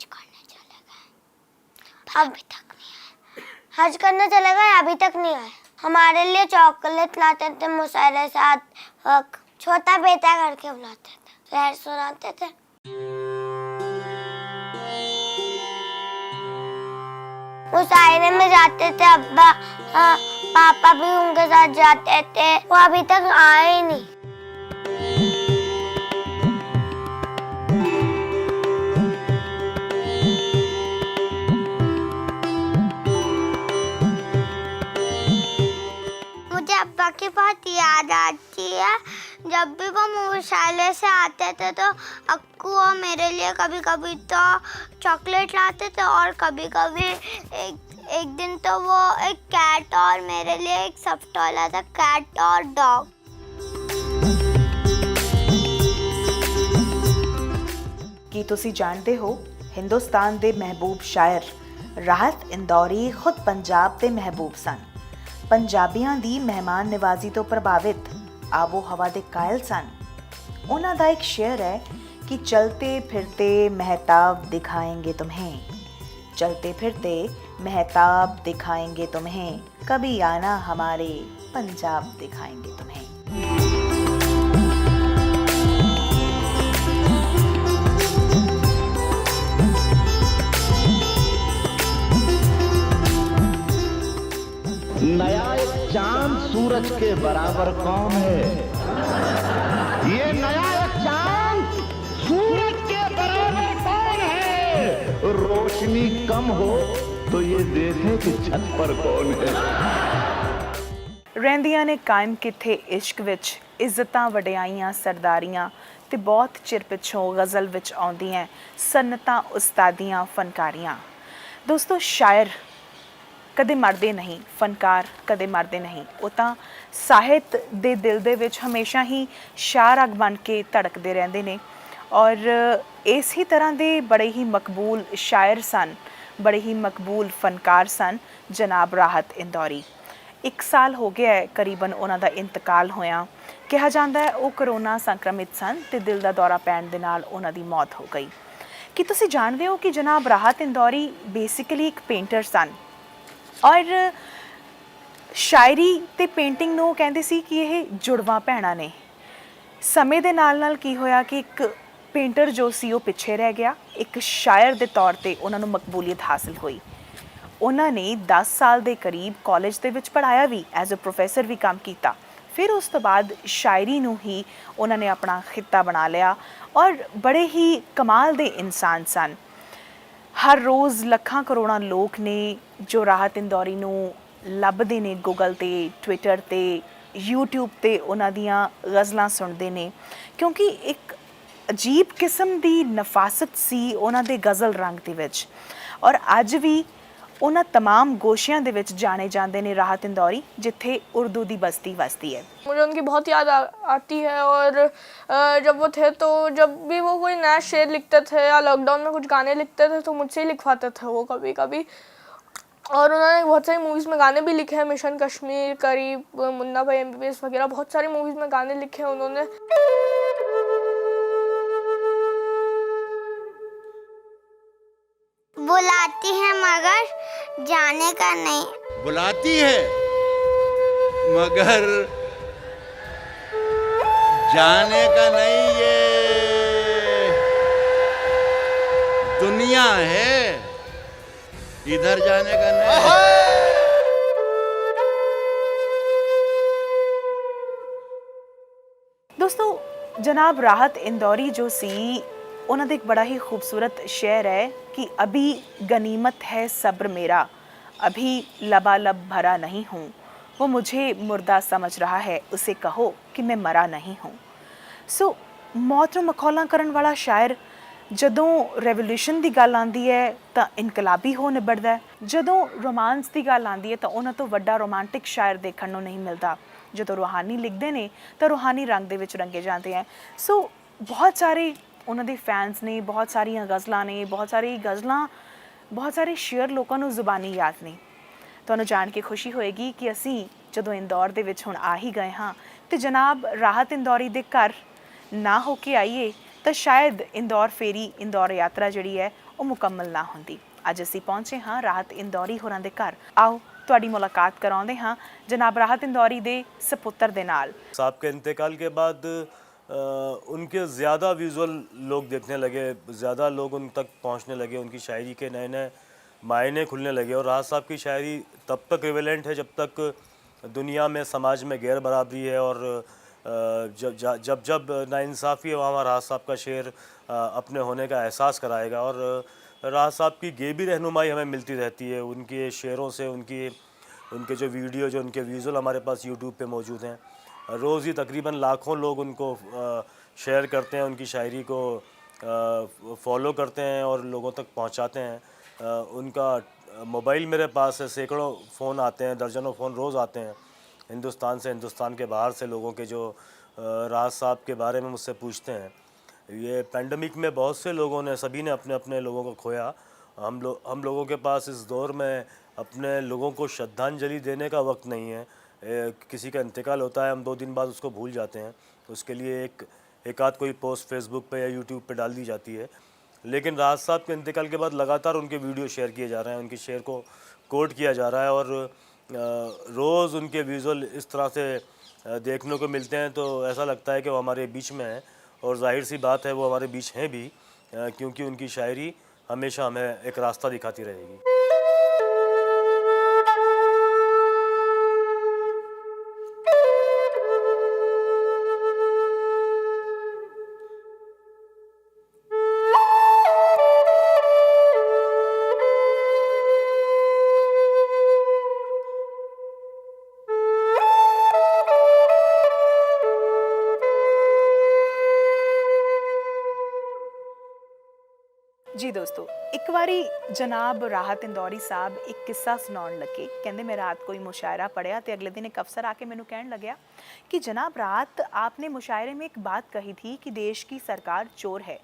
हज करने चले गए, अभी तक नहीं आए। हज करने चले गए, अभी तक नहीं आए। हमारे लिए चॉकलेट लाते थे, मुशायरे साथ छोटा बेटा करके बुलाते थे, शेर सुनाते थे। मुशायरे में जाते थे, अब्बा पापा भी उनके साथ जाते थे। वो अभी तक आए ही नहीं। मुझे अब्बा की बहुत याद आती है। जब भी वो मुशायरे से आते थे तो अक्कू और मेरे लिए कभी कभी तो चॉकलेट लाते थे, और कभी कभी एक दिन तो वो एक कैट और मेरे लिए एक सफ्ट टॉय लाता, कैट और डॉग। ਕੀ ਤੁਸੀਂ ਜਾਣਦੇ ਹੋ ਹਿੰਦੁਸਤਾਨ ਦੇ ਮਹਿਬੂਬ ਸ਼ਾਇਰ ਰਾਹਤ ਇੰਦੌਰੀ ਖੁਦ ਪੰਜਾਬ ਦੇ ਮਹਿਬੂਬ ਸਨ। ਪੰਜਾਬੀਆਂ ਦੀ ਮਹਿਮਾਨ ਨਿਵਾਜ਼ੀ ਤੋਂ ਪ੍ਰਭਾਵਿਤ ਆਬੋ ਹਵਾ ਦੇ ਕਾਇਲ ਸਨ। ਉਹਨਾਂ ਦਾ ਇੱਕ ਸ਼ੇਅਰ ਹੈ कि चलते फिरते महताब दिखाएंगे तुम्हें, चलते फिरते महताब दिखाएंगे तुम्हें, कभी आना हमारे पंजाब दिखाएंगे तुम्हें। नया एक चांद सूरज के बराबर कौन है? ये नया एक चांद सूरज के बराबर कौन है? रोशनी कम हो तो ये देखे कि छत पर कौन है। ਰਹਿੰਦੀਆਂ ਨੇ ਕਾਇਮ ਕਿੱਥੇ ਇਸ਼ਕ ਵਿੱਚ ਇੱਜ਼ਤਾਂ ਵਡਿਆਈਆਂ ਸਰਦਾਰੀਆਂ ਤੇ ਬਹੁਤ ਚਿਰ ਪਿੱਛੋਂ ਗਜ਼ਲ ਵਿੱਚ ਆਉਂਦੀਆਂ ਸਨਤਾਂ ਉਸਤਾਦੀਆਂ ਫਨਕਾਰੀਆਂ। ਦੋਸਤੋ ਸ਼ਾਇਰ ਕਦੇ ਮਰਦੇ ਨਹੀਂ, ਫਨਕਾਰ ਕਦੇ ਮਰਦੇ ਨਹੀਂ। ਉਹ ਤਾਂ ਸਾਹਿਤ ਦੇ ਦਿਲ ਦੇ ਵਿੱਚ ਹਮੇਸ਼ਾ ਹੀ ਸ਼ਾਹ ਅੱਗ ਬਣ ਕੇ ਧੜਕਦੇ ਰਹਿੰਦੇ ਨੇ। ਔਰ ਇਸੇ ਤਰ੍ਹਾਂ ਦੇ ਬੜੇ ਹੀ ਮਕਬੂਲ ਸ਼ਾਇਰ ਸਨ, ਬੜੇ ਹੀ ਮਕਬੂਲ ਫਨਕਾਰ ਸਨ ਜਨਾਬ ਰਾਹਤ ਇੰਦੌਰੀ। 1 ਸਾਲ ਹੋ ਗਿਆ ਹੈ ਕਰੀਬਨ ਉਹਨਾਂ ਦਾ ਇੰਤਕਾਲ ਹੋਇਆ। ਕਿਹਾ ਜਾਂਦਾ ਹੈ ਉਹ ਕਰੋਨਾ ਸੰਕਰਮਿਤ ਸਨ ਅਤੇ ਦਿਲ ਦਾ ਦੌਰਾ ਪੈਣ ਦੇ ਨਾਲ ਉਹਨਾਂ ਦੀ ਮੌਤ ਹੋ ਗਈ। ਕੀ ਤੁਸੀਂ ਜਾਣਦੇ ਹੋ ਕਿ ਜਨਾਬ ਰਾਹਤ ਇੰਦੌਰੀ ਬੇਸਿਕਲੀ ਇੱਕ ਪੇਂਟਰ ਸਨ ਔਰ ਸ਼ਾਇਰੀ ਅਤੇ ਪੇਂਟਿੰਗ ਨੂੰ ਕਹਿੰਦੇ ਸੀ ਕਿ ਇਹ ਜੁੜਵਾਂ ਭੈਣਾਂ ਨੇ। ਸਮੇਂ ਦੇ ਨਾਲ ਨਾਲ ਕੀ ਹੋਇਆ ਕਿ ਇੱਕ ਪੇਂਟਰ ਜੋ ਸੀ ਉਹ ਪਿੱਛੇ ਰਹਿ ਗਿਆ, ਇੱਕ ਸ਼ਾਇਰ ਦੇ ਤੌਰ 'ਤੇ ਉਹਨਾਂ ਨੂੰ ਮਕਬੂਲੀਅਤ ਹਾਸਿਲ ਹੋਈ। ਉਹਨਾਂ ਨੇ 10 ਸਾਲ ਦੇ ਕਰੀਬ ਕਾਲਜ ਦੇ ਵਿੱਚ ਪੜ੍ਹਾਇਆ ਵੀ, ਐਜ਼ ਅ ਪ੍ਰੋਫੈਸਰ ਵੀ ਕੰਮ ਕੀਤਾ। ਫਿਰ ਉਸ ਤੋਂ ਬਾਅਦ ਸ਼ਾਇਰੀ ਨੂੰ ਹੀ ਉਹਨਾਂ ਨੇ ਆਪਣਾ ਖਿੱਤਾ ਬਣਾ ਲਿਆ ਔਰ ਬੜੇ ਹੀ ਕਮਾਲ ਦੇ ਇਨਸਾਨ ਸਨ। ਹਰ ਰੋਜ਼ ਲੱਖਾਂ ਕਰੋੜਾਂ ਲੋਕ ਨੇ ਜੋ ਰਾਹਤ ਇੰਦੌਰੀ ਨੂੰ ਲੱਭਦੇ ਨੇ ਗੂਗਲ 'ਤੇ, ਟਵਿੱਟਰ 'ਤੇ, ਯੂਟਿਊਬ 'ਤੇ ਉਹਨਾਂ ਦੀਆਂ ਗਜ਼ਲਾਂ ਸੁਣਦੇ ਨੇ, ਕਿਉਂਕਿ ਇੱਕ ਅਜੀਬ ਕਿਸਮ ਦੀ ਨਫਾਸਤ ਸੀ ਉਹਨਾਂ ਦੇ ਗਜ਼ਲ ਰੰਗ ਦੇ ਵਿੱਚ। ਔਰ ਅੱਜ ਵੀ ਉਹਨਾਂ तमाम गोशियां ਦੇ ਵਿੱਚ जाने जाते हैं राहत इंदौरी जिथे उर्दू की बस्ती वसती है। मुझे उनकी बहुत याद आती है। और जब वो थे तो जब भी वो कोई नया शेर लिखते थे या लॉकडाउन में कुछ गाने लिखते थे तो मुझसे ही लिखवाते थे वो कभी कभी। और उन्होंने बहुत सारी मूवीज़ में गाने भी लिखे हैं, मिशन कश्मीर, करीब, मुन्ना भाई MBBS वगैरह बहुत सारी मूवीज़ में गाने लिखे हैं उन्होंने। बुलाती है मगर जाने का नहीं, बुलाती है मगर जाने का नहीं, ये दुनिया है, इधर जाने का नहीं। दोस्तों जनाब राहत इंदौरी जो सी उन्होंने का एक बड़ा ही खूबसूरत शेर है कि अभी गनीमत है सब्र मेरा, अभी लबालब भरा नहीं हूँ, वो मुझे मुर्दा समझ रहा है, उसे कहो कि मैं मरा नहीं हूँ। सो मौत नूं मखौला करन वाला शायर जदों रेवोल्यूशन की गल आती है तो इनकलाबी हो निबड़दा है, जदों रोमांस की गल आती है तो उन्हां तो वड्डा रोमांटिक शायर देखण नूं नहीं मिलता। जदों रूहानी लिखते हैं तो रूहानी रंग दे विच रंगे जाते हैं। सो बहुत सारे उन्हां दे फैंस ने, बहुत सारियां गज़लां ने, बहुत सारे शेयर लोगों को जुबानी याद ने। तुहानूं जान के खुशी होएगी कि असी जदों इंदौर दे विच हुण आ ही गए हाँ तो जनाब राहत इंदौरी दे घर ना हो के आइए ਤਾਂ ਸ਼ਾਇਦ ਇੰਦੌਰ ਫੇਰੀ ਇੰਦੌਰ ਯਾਤਰਾ ਜਿਹੜੀ ਹੈ ਉਹ ਮੁਕੰਮਲ ਨਾ ਹੁੰਦੀ। ਅੱਜ ਅਸੀਂ ਪਹੁੰਚੇ ਹਾਂ ਰਾਹਤ ਇੰਦੌਰੀ ਹੋਰਾਂ ਦੇ ਘਰ। ਆਓ ਤੁਹਾਡੀ ਮੁਲਾਕਾਤ ਕਰਾਉਂਦੇ ਹਾਂ ਜਨਾਬ ਰਾਹਤ इंदौरी ਦੇ सपुत्र ਦੇ ਨਾਲ। साहब के इंतकाल के बाद उनके ज़्यादा विजुअल लोग देखने लगे, ज़्यादा लोग उन तक पहुंचने लगे, उनकी शायरी के नए नए मायने खुलने लगे। और राहत साहब की शायरी तब तक रिवेलेंट है जब तक दुनिया में समाज में गैर बराबरी है, और जब जब नाइंसाफ़ी है वहाँ राहत साहब का शेर अपने होने का एहसास कराएगा। और राहत साहब की गेबी रहनुमाई हमें मिलती रहती है उनके शेरों से, उनके जो वीडियो, जो उनके विजुअल हमारे पास यूट्यूब पे मौजूद हैं। रोज़ ही तकरीबन लाखों लोग उनको शेयर करते हैं, उनकी शायरी को फॉलो करते हैं और लोगों तक पहुंचाते हैं। उनका मोबाइल मेरे पास है, सैकड़ों फ़ोन आते हैं, दर्जनों फ़ोन रोज़ आते हैं हिंदुस्तान से, हिंदुस्तान के बाहर से लोगों के, जो राहत साहब के बारे में मुझसे पूछते हैं। ये पैंडमिक में बहुत से लोगों ने, सभी ने अपने अपने लोगों को खोया। हम लोगों के पास इस दौर में अपने लोगों को श्रद्धांजलि देने का वक्त नहीं है। किसी का इंतकाल होता है, हम 2 दिन बाद उसको भूल जाते हैं, उसके लिए एक आध कोई पोस्ट फेसबुक पे या यूट्यूब पे डाल दी जाती है। लेकिन राहत साहब के इंतकाल के बाद लगातार उनके वीडियो शेयर किए जा रहे हैं, उनके शेर को कोट किया जा रहा है, और रोज़ उनके विजुअल इस तरह से देखने को मिलते हैं तो ऐसा लगता है कि वो हमारे बीच में है। और जाहिर सी बात है वो हमारे बीच हैं भी, क्योंकि उनकी शायरी हमेशा हमें एक रास्ता दिखाती रहेगी। जी दोस्तों, एक बारी जनाब राहत इंदौरी साहब एक किस्सा सुनाउण लगे। कहते मैं रात कोई मुशायरा पढ़िया तो अगले दिन एक अफसर आके मैनू कहन लग्या कि जनाब रात आपने मुशायरे में एक बात कही थी कि देश की सरकार चोर है।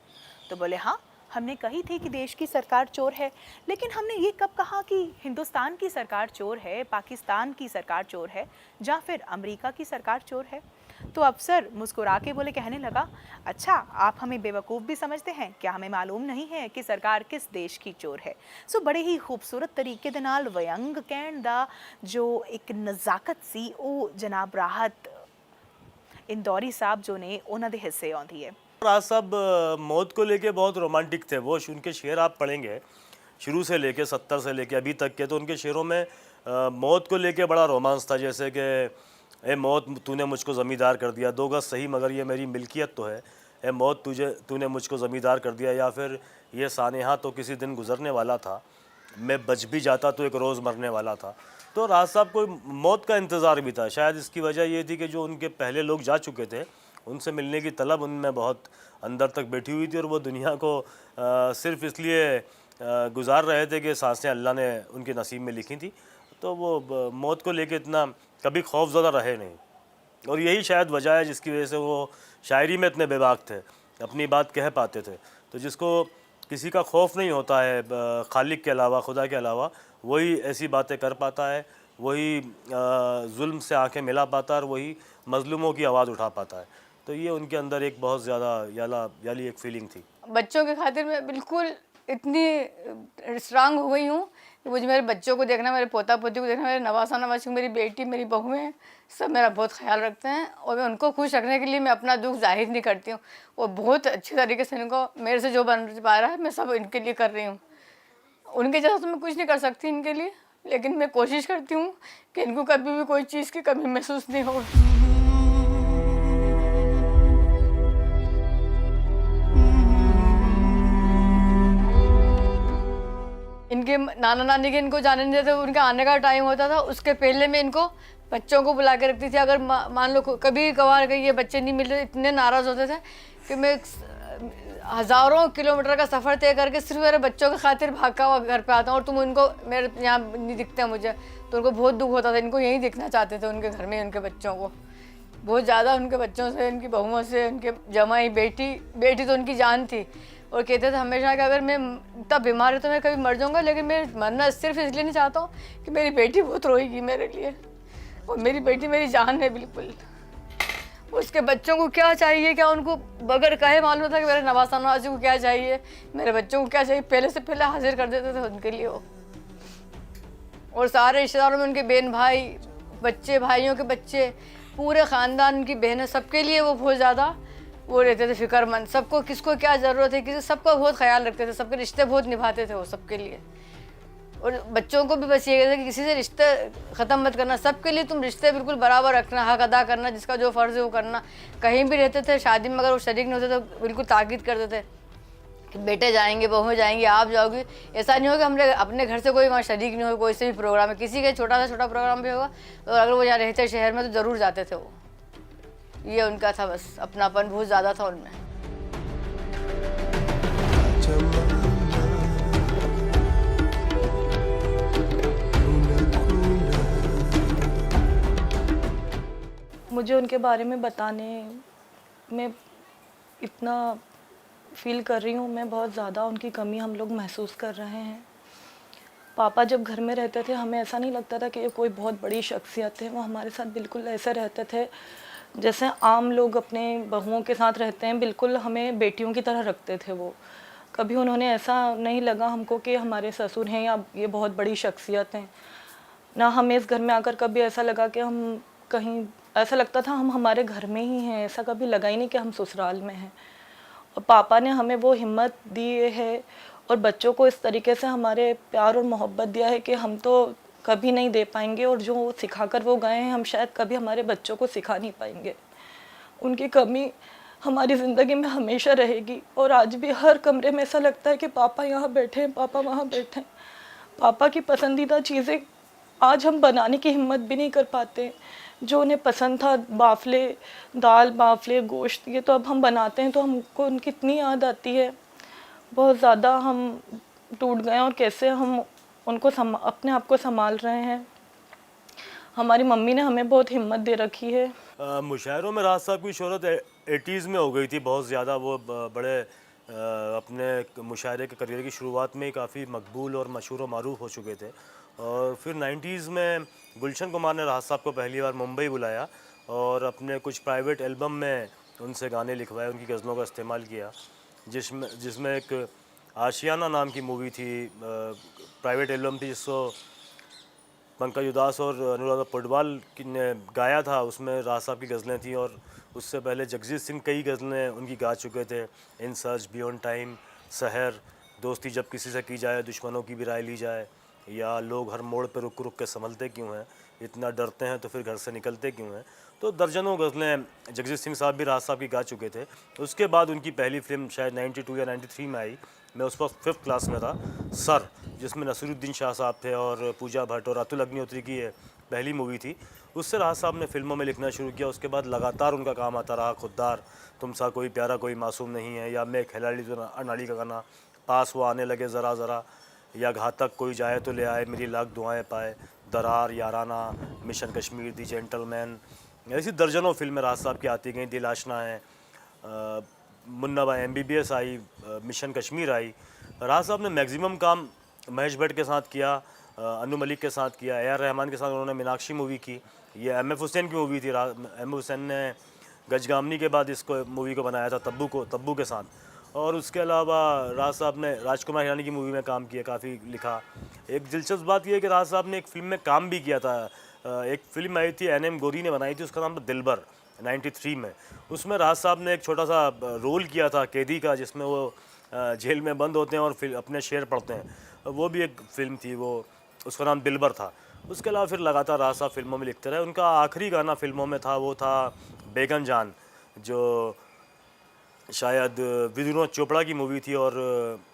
तो बोले हाँ, हमने कही थी कि देश की सरकार चोर है, लेकिन हमने ये कब कहा कि हिंदुस्तान की सरकार चोर है, पाकिस्तान की सरकार चोर है, या फिर अमेरिका की सरकार चोर है? तो अफसर मुस्कुरा के बोले, कहने लगा, अच्छा आप हमें बेवकूफ़ भी समझते हैं क्या? हमें मालूम नहीं है कि सरकार किस देश की चोर है। सो बड़े ही खूबसूरत तरीके दे नाल व्यंग कहण दा जो एक नज़ाकत सी वो जनाब राहत इंदौरी साहब जो ने उन्हां दे हिस्से आउंदी है। राहत साहब मौत को लेके बहुत रोमांटिक थे। वो उनके शेर आप पढ़ेंगे शुरू से लेके 70 से लेके अभी तक के, तो उनके शेरों में मौत को लेके बड़ा रोमांस था। जैसे कि ए मौत तूने मुझको ज़मींदार कर दिया, 2 गज़ सही मगर ये मेरी मिल्कियत तो है, ए मौत तूने मुझको ज़मींदार कर दिया, या फिर ये सानेहा तो किसी दिन गुजरने वाला था, मैं बच भी जाता तो एक रोज़ मरने वाला था। तो राहत साहब को मौत का इंतज़ार भी था। शायद इसकी वजह ये थी कि जो उनके पहले लोग जा चुके थे उनसे मिलने की तलब उनमें बहुत अंदर तक बैठी हुई थी, और वो दुनिया को सिर्फ़ इसलिए गुजार रहे थे कि सांसें अल्लाह ने उनके नसीब में लिखी थी। तो वो मौत को लेके इतना कभी खौफज़दा रहे नहीं, और यही शायद वजह है जिसकी वजह से वो शायरी में इतने बेबाक थे, अपनी बात कह पाते थे। तो जिसको किसी का खौफ नहीं होता है खालिक के अलावा, खुदा के अलावा, वही ऐसी बातें कर पाता है, वही जुल्म से आंखें मिला पाता है, और वही मज़लूमों की आवाज़ उठा पाता है। तो ये उनके अंदर एक बहुत ज़्यादा याली एक फीलिंग थी। बच्चों के खातिर मैं बिल्कुल इतनी स्ट्रांग हो गई हूँ कि मुझे मेरे बच्चों को देखना, मेरे पोता पोती को देखना, मेरे नवासा नवासी, मेरी बेटी, मेरी बहुएं, सब मेरा बहुत ख्याल रखते हैं, और मैं उनको खुश रखने के लिए मैं अपना दुख जाहिर नहीं करती हूँ। और बहुत अच्छे तरीके से इनको मेरे से जो बन पा रहा है मैं सब इनके लिए कर रही हूँ। उनके जैसा तो मैं कुछ नहीं कर सकती इनके लिए, लेकिन मैं कोशिश करती हूँ कि इनको कभी भी कोई चीज़ की कमी महसूस नहीं हो। इनके नाना नानी के इनको जाने नहीं देते, उनके आने का टाइम होता था, उसके पहले मैं इनको बच्चों को बुला के रखती थी। अगर मान लो कभी कभार के ये बच्चे नहीं मिल रहे, इतने नाराज़ होते थे कि मैं हज़ारों किलोमीटर का सफ़र तय करके सिर्फ मेरे बच्चों के खातिर भागा हुआ घर पे आता हूँ, और तुम उनको मेरे यहाँ नहीं दिखते मुझे, तो उनको बहुत दुख होता था। इनको यहीं दिखना चाहते थे उनके घर में, उनके बच्चों को बहुत ज़्यादा, उनके बच्चों से, उनकी बहुओं से, उनके जमाई बेटी तो उनकी जान थी। और कहते थे हमेशा कि अगर मैं इतना बीमार है तो मैं कभी मर जाऊँगा, लेकिन मैं मरना सिर्फ इसलिए नहीं चाहता हूँ कि मेरी बेटी बहुत रोएगी मेरे लिए, और मेरी बेटी मेरी जान है बिल्कुल। उसके बच्चों को क्या चाहिए, क्या उनको बगैर कहे मालूम था कि मेरे नवासा नवासी को क्या चाहिए, मेरे बच्चों को क्या चाहिए, पहले से पहले हाजिर कर देते थे उनके लिए वो। और सारे रिश्तेदारों में उनके बहन भाई, बच्चे, भाइयों के बच्चे, पूरे ख़ानदान, उनकी बहनें, सबके लिए वो बहुत ज़्यादा वो रहते थे फिक्रमंद। सबको किसको क्या ज़रूरत है, किसी सबका बहुत ख्याल रखते थे, सबके रिश्ते बहुत निभाते थे वो सबके लिए। और बच्चों को भी बस ये कहते कि किसी से रिश्ते ख़त्म मत करना, सबके लिए तुम रिश्ते बिल्कुल बराबर रखना, हक अदा करना, जिसका जो फ़र्ज़ है वो करना। कहीं भी रहते थे, शादी में अगर वो शरीक नहीं होते तो बिल्कुल ताकीद करते थे कि बेटे जाएंगे, बहू जाएंगी, आप जाओगी। ऐसा नहीं होगा हमने अपने घर से कोई वहाँ शरीक नहीं हो, कोई से भी प्रोग्राम है, किसी का छोटा सा छोटा प्रोग्राम भी होगा तो अगर वो यहाँ रहते शहर में तो ज़रूर जाते थे वो। ये उनका था, बस अपनापन बहुत ज़्यादा था उनमें। मुझे उनके बारे में बताने में इतना फील कर रही हूँ मैं, बहुत ज़्यादा उनकी कमी हम लोग महसूस कर रहे हैं। पापा जब घर में रहते थे हमें ऐसा नहीं लगता था कि ये कोई बहुत बड़ी शख्सियत है, वो हमारे साथ बिल्कुल ऐसे रहते थे जैसे आम लोग अपने बहुओं के साथ रहते हैं, बिल्कुल हमें बेटियों की तरह रखते थे वो। कभी उन्होंने ऐसा नहीं लगा हमको कि हमारे ससुर हैं या ये बहुत बड़ी शख्सियत हैं। ना हमें इस घर में आकर कभी ऐसा लगा कि हम कहीं, ऐसा लगता था हम हमारे घर में ही हैं, ऐसा कभी लगा ही नहीं कि हम ससुराल में हैं। और पापा ने हमें वो हिम्मत दी है और बच्चों को इस तरीके से हमारे प्यार और मोहब्बत दिया है कि हम तो कभी नहीं दे पाएंगे, और जो सिखाकर वो गए हैं हम शायद कभी हमारे बच्चों को सिखा नहीं पाएंगे। उनकी कमी हमारी ज़िंदगी में हमेशा रहेगी, और आज भी हर कमरे में ऐसा लगता है कि पापा यहाँ बैठे हैं, पापा वहाँ बैठे हैं। पापा की पसंदीदा चीज़ें आज हम बनाने की हिम्मत भी नहीं कर पाते। जो उन्हें पसंद था, बाफले, दाल बाफले, गोश्त, ये तो अब हम बनाते हैं तो हमको उनकी इतनी याद आती है। बहुत ज़्यादा हम टूट गए और कैसे हम उनको अपने आप को संभाल रहे हैं। हमारी मम्मी ने हमें बहुत हिम्मत दे रखी है। मुशायरों में राज साहब की शोहरत 80s में हो गई थी बहुत ज़्यादा। वो बड़े अपने मुशायरे के करियर की शुरुआत में ही काफ़ी मकबूल और मशहूर और मारूफ हो चुके थे। और फिर 90s में गुलशन कुमार ने राज साहब को पहली बार मुंबई बुलाया और अपने कुछ प्राइवेट एल्बम में उनसे गाने लिखवाए, उनकी गज़लों का इस्तेमाल किया, जिसमें एक आशियाना नाम की मूवी थी, प्राइवेट एल्बम थी, जिसको पंकज उदास और अनुराधा पौडवाल ने गाया था। उसमें राज साहब की गज़लें थीं और उससे पहले जगजीत सिंह कई गज़लें उनकी गा चुके थे। इन सर्च, बियॉन्ड टाइम, सहर, दोस्ती जब किसी से की जाए, दुश्मनों की भी राय ली जाए, या लोग हर मोड़ पर रुक रुक के संभलते क्यों हैं, इतना डरते हैं तो फिर घर से निकलते क्यों हैं। तो दर्जनों गज़लें जगजीत सिंह साहब भी राज साहब की गा चुके थे। उसके बाद उनकी पहली फिल्म शायद 92 या 93 में आई, मैं उस वक्त 5th क्लास में था, सर, जिसमें नसीरुद्दीन शाह साहब थे और पूजा भट्ट और अतुल अग्निहोत्री की ये पहली मूवी थी। उससे राज साहब ने फिल्मों में लिखना शुरू किया। उसके बाद लगातार उनका काम आता रहा, खुददार, तुम सा कोई प्यारा कोई मासूम नहीं है, या मैं खिलाड़ी तो अनाड़ी का गाना, पास वो आने लगे ज़रा ज़रा, या घातक कोई जाए तो ले आए, मेरी लाख दुआएं पाए, दरार, याराना, मिशन कश्मीर, दी जेंटलमैन, ऐसी दर्जनों फिल्में राज साहब की आती गई। दिल आशना है, मुन्ना भाई MBBS आई, मिशन कश्मीर आई। राज साहब ने मैक्सिमम काम महेश भट्ट के साथ किया, अनु मलिक के साथ किया, AR रहमान के साथ उन्होंने मीनाक्षी मूवी की। ये MF हुसैन की मूवी थी। MF हुसैन ने गजगामनी के बाद इसको मूवी को बनाया था तब्बू के साथ। और उसके अलावा राज साहब ने राजकुमार हिरानी की मूवी में काम किया, काफ़ी लिखा। एक दिलचस्प बात यह है कि राज साहब ने एक फ़िल्म में काम भी किया था। एक फ़िल्म आई थी, NM गोरी ने बनाई थी, उसका नाम था दिलबर, 93 में। उसमें राज साहब ने एक छोटा सा रोल किया था कैदी का, जिसमें वो जेल में बंद होते हैं और फिर अपने शेर पढ़ते हैं। वो भी एक फ़िल्म थी, वो उसका नाम दिलबर था। उसके अलावा फिर लगातार राज साहब फिल्मों में लिखते रहे। उनका आखिरी गाना फिल्मों में था, वो था बेगन जान, जो शायद विनोद चोपड़ा की मूवी थी और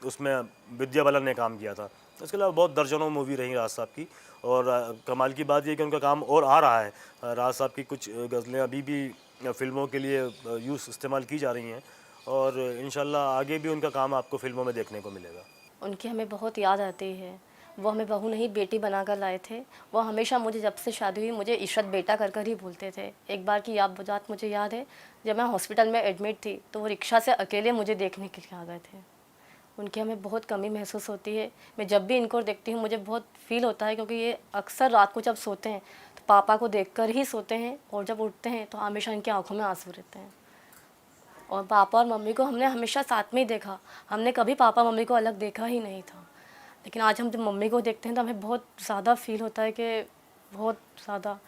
उसमें विद्या बालन ने काम किया था। इसके अलावा बहुत दर्जनों मूवी रही राज साहब की। और कमाल की बात यह कि उनका काम और आ रहा है। राज साहब की कुछ गज़लें अभी भी फ़िल्मों के लिए इस्तेमाल की जा रही हैं और इंशाल्लाह आगे भी उनका काम आपको फ़िल्मों में देखने को मिलेगा। उनकी हमें बहुत याद आती है। वो हमें बहू नहीं बेटी बनाकर लाए थे। वो हमेशा मुझे, जब से शादी हुई, मुझे इशरत बेटा कर कर ही बोलते थे। एक बार की बात मुझे याद है, जब मैं हॉस्पिटल में एडमिट थी तो वो रिक्शा से अकेले मुझे देखने के लिए आ गए थे उनकी हमें बहुत कमी महसूस होती है। मैं जब भी इनको देखती हूँ मुझे बहुत फील होता है, क्योंकि ये अक्सर रात को जब सोते हैं तो पापा को देखकर ही सोते हैं, और जब उठते हैं तो हमेशा इनकी आंखों में आंसू रहते हैं। और पापा और मम्मी को हमने हमेशा साथ में ही देखा, हमने कभी पापा मम्मी को अलग देखा ही नहीं था। लेकिन आज हम जब मम्मी को देखते हैं तो हमें बहुत ज़्यादा फील होता है कि बहुत ज़्यादा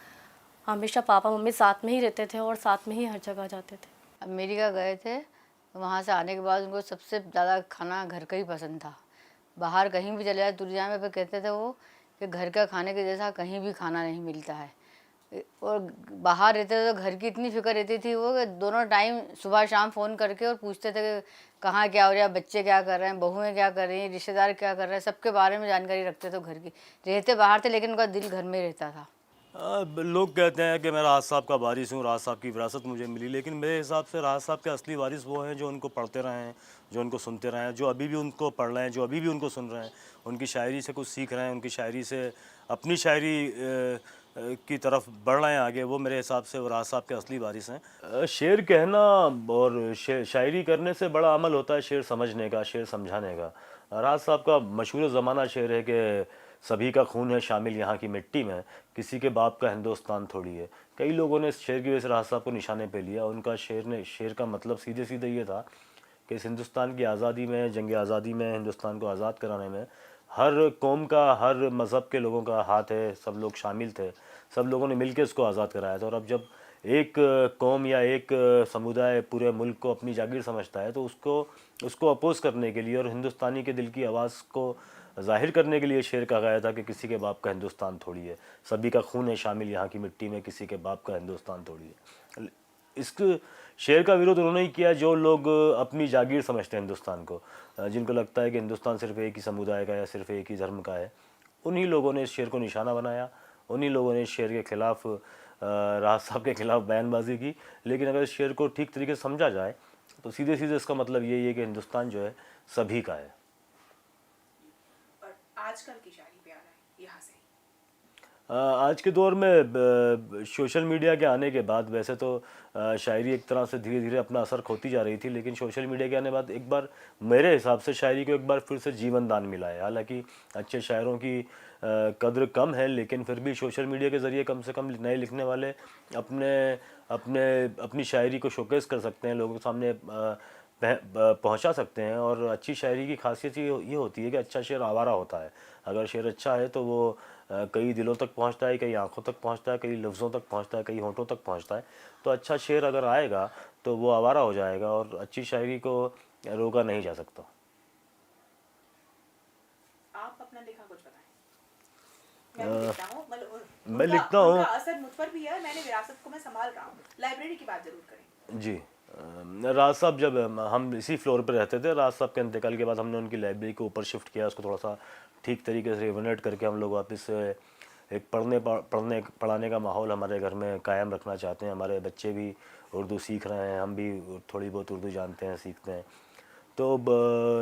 हमेशा पापा मम्मी साथ में ही रहते थे और साथ में ही हर जगह जाते थे। अमेरिका गए थे, वहाँ से आने के बाद उनको सबसे ज़्यादा खाना घर का ही पसंद था। बाहर कहीं भी चले जाए दुनिया में, पर कहते थे वो कि घर का खाने के जैसा कहीं भी खाना नहीं मिलता है। और बाहर रहते थे तो घर की इतनी फिक्र रहती थी वो कि दोनों टाइम सुबह शाम फ़ोन करके और पूछते थे कि कहाँ क्या हो रहा है, बच्चे क्या कर रहे हैं, बहुएँ क्या कर रही हैं, रिश्तेदार क्या कर रहे हैं, सबके बारे में जानकारी रखते थे। घर की रहते बाहर थे लेकिन उनका दिल घर में रहता था। लोग कहते हैं कि मैं राहत साहब का वारिस हूँ, राहत साहब की विरासत मुझे मिली, लेकिन मेरे हिसाब से राहत साहब के असली वारिस वो हैं जो उनको पढ़ते रहे हैं, जो उनको सुनते रहे हैं, जो अभी भी उनको पढ़ रहे हैं, जो अभी भी उनको सुन रहे हैं, उनकी शायरी से कुछ सीख रहे हैं, उनकी शायरी से अपनी शायरी की तरफ बढ़ रहे हैं आगे। वो मेरे हिसाब से वो राहत साहब के असली वारिस हैं। शेर कहना और शायरी करने से बड़ा अमल होता है शेर समझने का, शेर समझाने का। राहत साहब का मशहूर ज़माना शेर है कि सभी का खून है शामिल यहाँ की मिट्टी में, किसी के बाप का हिंदुस्तान थोड़ी है। कई लोगों ने इस शेर की वजह से राहत साहब को निशाने पे लिया। उनका शेर का मतलब सीधे सीधे ये था कि इस हिंदुस्तान की आज़ादी में, जंग आज़ादी में, हिंदुस्तान को आज़ाद कराने में हर कौम का, हर मज़हब के लोगों का हाथ है, सब लोग शामिल थे, सब लोगों ने मिलकर इसको आज़ाद कराया था। और अब जब एक कौम या एक समुदाय पूरे मुल्क को अपनी जागीर समझता है तो उसको अपोज़ करने के लिए और हिंदुस्तानी के दिल की आवाज़ को ज़ाहिर करने के लिए शेर कहा गया था कि किसी के बाप का हिंदुस्तान थोड़ी है, सभी का खून है शामिल यहाँ की मिट्टी में, किसी के बाप का हिंदुस्तान थोड़ी है। इस शेर का विरोध उन्होंने ही किया जो लोग अपनी जागीर समझते हैं हिंदुस्तान को, जिनको लगता है कि हिंदुस्तान सिर्फ एक ही समुदाय का या सिर्फ एक ही धर्म का है। उन्हीं लोगों ने इस शेर को निशाना बनाया, उन्हीं लोगों ने इस शेर के ख़िलाफ़ राहत साहब के ख़िलाफ़ बयानबाजी की। लेकिन अगर इस शेर को ठीक तरीके से समझा जाए तो सीधे सीधे इसका मतलब यही है कि हिंदुस्तान जो है सभी का है। आजकल की शायरी पे आ रहा है यहाँ से। आज के दौर में सोशल मीडिया के आने के बाद वैसे तो शायरी एक तरह से धीरे धीरे अपना असर खोती जा रही थी, लेकिन सोशल मीडिया के आने के बाद एक बार मेरे हिसाब से शायरी को एक बार फिर से जीवन दान मिला है। हालांकि अच्छे शायरों की कद्र कम है, लेकिन फिर भी सोशल मीडिया के ज़रिए कम से कम नए लिखने वाले अपनी शायरी को शोकेस कर सकते हैं, लोगों के सामने पहुंचा सकते हैं। और अच्छी शायरी की खासियत ये होती है कि अच्छा शेर आवारा होता है। अगर शेर अच्छा है तो वो कई दिलों तक पहुंचता है, कई आंखों तक पहुंचता है, कई लफ्ज़ों तक पहुंचता है, कई होंठों तक पहुंचता है। तो अच्छा शेर अगर आएगा तो वो आवारा हो जाएगा और अच्छी शायरी को रोका नहीं जा सकता। आप अपना लिखा कुछ बताएं। मैं लिखता हूँ। असर मुझ पर भी है, मैंने विरासत को मैं संभाल रहा हूँ। लाइब्रेरी की बात जरूर करें। जी, राज साहब जब हम इसी फ्लोर पर रहते थे, राज साहब के इंतकाल के बाद हमने उनकी लाइब्रेरी को ऊपर शिफ्ट किया, उसको थोड़ा सा ठीक तरीके से रिनोवेट करके हम लोग वापस एक पढ़ाने का माहौल हमारे घर में कायम रखना चाहते हैं। हमारे बच्चे भी उर्दू सीख रहे हैं, हम भी थोड़ी बहुत उर्दू जानते हैं, सीखते हैं। तो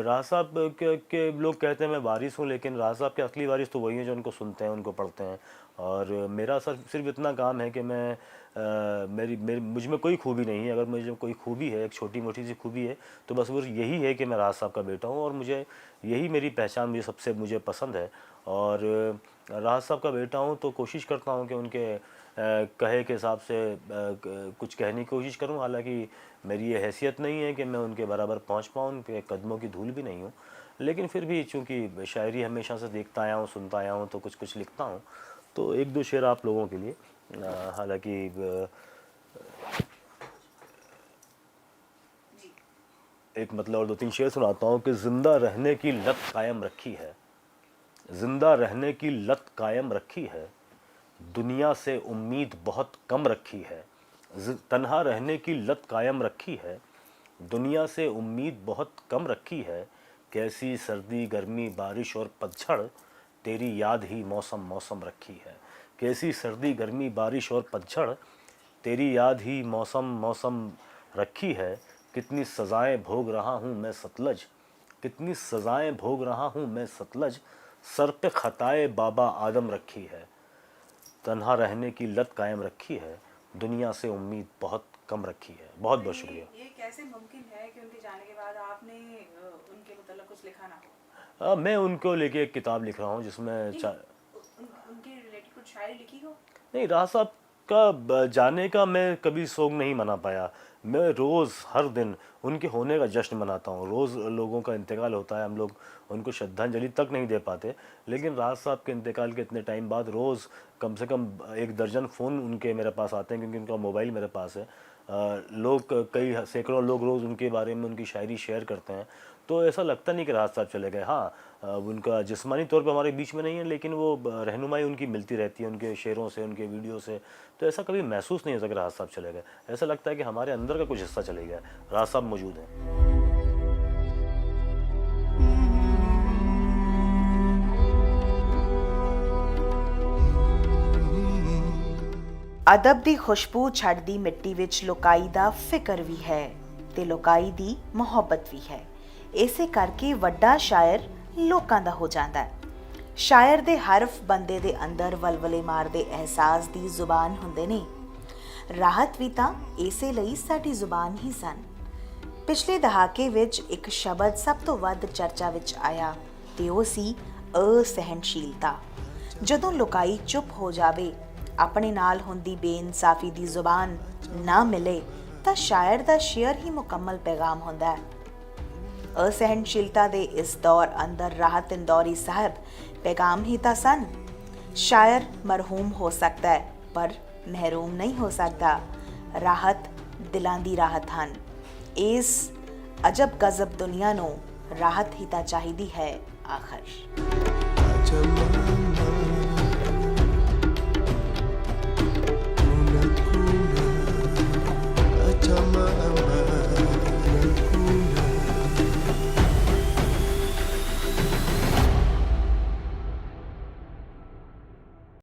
राज साहब के लोग कहते हैं मैं वारिस हूँ, लेकिन राज साहब के असली वारिस तो वही हैं जो उनको सुनते हैं, उनको पढ़ते हैं। और मेरा सिर्फ इतना काम है कि मैं मुझ में कोई खूबी नहीं है। अगर मुझे कोई खूबी है, एक छोटी मोटी सी खूबी है, तो बस वो यही है कि मैं राज साहब का बेटा हूँ और यही मेरी पहचान मुझे पसंद है। और राज साहब का बेटा हूँ तो कोशिश करता हूँ कि उनके कहे के हिसाब से कुछ कहने की कोशिश करूँ। हालांकि मेरी ये हैसियत नहीं है कि मैं उनके बराबर पहुँच पाऊँ, उनके कदमों की धूल भी नहीं हूँ, लेकिन फिर भी चूँकि शायरी हमेशा से देखता आया हूँ, सुनता आया हूँ, तो कुछ लिखता हूँ। तो एक दो शेर आप लोगों के लिए, हालांकि एक मतलब और दो तीन शेर सुनाता हूँ कि जिंदा रहने की लत कायम रखी है, जिंदा रहने की लत कायम रखी है, दुनिया से उम्मीद बहुत कम रखी है। तन्हा रहने की लत कायम रखी है, दुनिया से उम्मीद बहुत कम रखी है। कैसी सर्दी गर्मी बारिश और पतझड़, तेरी याद ही मौसम मौसम रखी है। कैसी सर्दी गर्मी बारिश और पतझड़, तेरी याद ही मौसम मौसम रखी है। कितनी सज़ाएं भोग रहा हूँ मैं सतलज, कितनी सज़ाएं भोग रहा हूँ मैं सतलज, सर पे खताए बाबा आदम रखी है। तन्हा रहने की लत कायम रखी है, दुनिया से उम्मीद बहुत कम रखी है। बहुत बहुत शुक्रिया। ये कैसे मुमकिन है कि उनके जाने के बाद आपने उनके मतलब कुछ लिखा ना हो? मैं उनको लेके एक किताब लिख रहा हूँ जिसमें उनके रिलेटेड कुछ शायरी लिखी हो? नहीं, राज साहब का जाने का मैं कभी शौक नहीं मना पाया। मैं रोज़ हर दिन उनके होने का जश्न मनाता हूँ। रोज़ लोगों का इंतकाल होता है, हम लोग उनको श्रद्धांजलि तक नहीं दे पाते, लेकिन राज साहब के इंतकाल के इतने टाइम बाद रोज़ कम से कम 1 दर्जन फ़ोन उनके मेरे पास आते हैं, क्योंकि उनका मोबाइल मेरे पास है। लोग कई सैकड़ों लोग रोज़ उनके बारे में उनकी शायरी शेयर करते हैं, तो ऐसा लगता नहीं कि राज साहब चले गए। हाँ, उनका जिस्मानी तौर पे हमारे बीच में नहीं है, लेकिन वो रहनुमाई उनकी मिलती रहती है उनके शेरों से, उनके वीडियो से। तो ऐसा कभी महसूस नहीं होता कि राज साहब चले गए। ऐसा लगता है कि हमारे अंदर का कुछ हिस्सा चले गया, राज साहब मौजूद हैं। ਅਦਬ ਦੀ ਖੁਸ਼ਬੂ ਛੱਡਦੀ ਮਿੱਟੀ ਵਿੱਚ ਲੋਕਾਈ ਦਾ ਫਿਕਰ ਵੀ ਹੈ ਤੇ ਲੋਕਾਈ ਦੀ ਮੁਹੱਬਤ ਵੀ ਹੈ। ਇਸੇ ਕਰਕੇ ਵੱਡਾ ਸ਼ਾਇਰ ਲੋਕਾਂ ਦਾ ਹੋ ਜਾਂਦਾ ਹੈ। ਸ਼ਾਇਰ ਦੇ ਹਰਫ ਬੰਦੇ ਦੇ ਅੰਦਰ ਵਲਵਲੇ ਮਾਰਦੇ ਅਹਿਸਾਸ ਦੀ ਜ਼ੁਬਾਨ ਹੁੰਦੇ ਨੇ। ਰਾਹਤ ਵੀ ਤਾਂ ਇਸੇ ਲਈ ਸਾਡੀ ਜ਼ੁਬਾਨ ਹੀ ਸਨ। ਪਿਛਲੇ ਦਹਾਕੇ ਵਿੱਚ ਇੱਕ ਸ਼ਬਦ ਸਭ ਤੋਂ ਵੱਧ ਚਰਚਾ ਵਿੱਚ ਆਇਆ ਤੇ ਉਹ ਸੀ ਅਸਹਿਣਸ਼ੀਲਤਾ। ਜਦੋਂ ਲੋਕਾਈ ਚੁੱਪ ਹੋ ਜਾਵੇ, ਆਪਣੇ ਨਾਲ ਹੁੰਦੀ ਬੇਇਨਸਾਫੀ ਦੀ ਜ਼ੁਬਾਨ ਨਾ ਮਿਲੇ, ਤਾਂ ਸ਼ਾਇਰ ਦਾ ਸ਼ੇਅਰ ਹੀ ਮੁਕੰਮਲ ਪੈਗਾਮ ਹੁੰਦਾ ਹੈ। ਅਸਹਿਣਸ਼ੀਲਤਾ ਦੇ ਇਸ ਦੌਰ ਅੰਦਰ ਰਾਹਤ ਇੰਦੌਰੀ ਸਾਹਿਬ ਪੈਗਾਮ ਹੀ ਤਾਂ ਸਨ। ਸ਼ਾਇਰ ਮਰਹੂਮ ਹੋ ਸਕਦਾ ਹੈ, ਪਰ ਮਹਿਰੂਮ ਨਹੀਂ ਹੋ ਸਕਦਾ। ਰਾਹਤ ਦਿਲਾਂ ਦੀ ਰਾਹਤ ਹਨ। ਇਸ ਅਜਬ ਗਜ਼ਬ ਦੁਨੀਆ ਨੂੰ ਰਾਹਤ ਹੀ ਤਾਂ ਚਾਹੀਦੀ ਹੈ ਆਖਰ।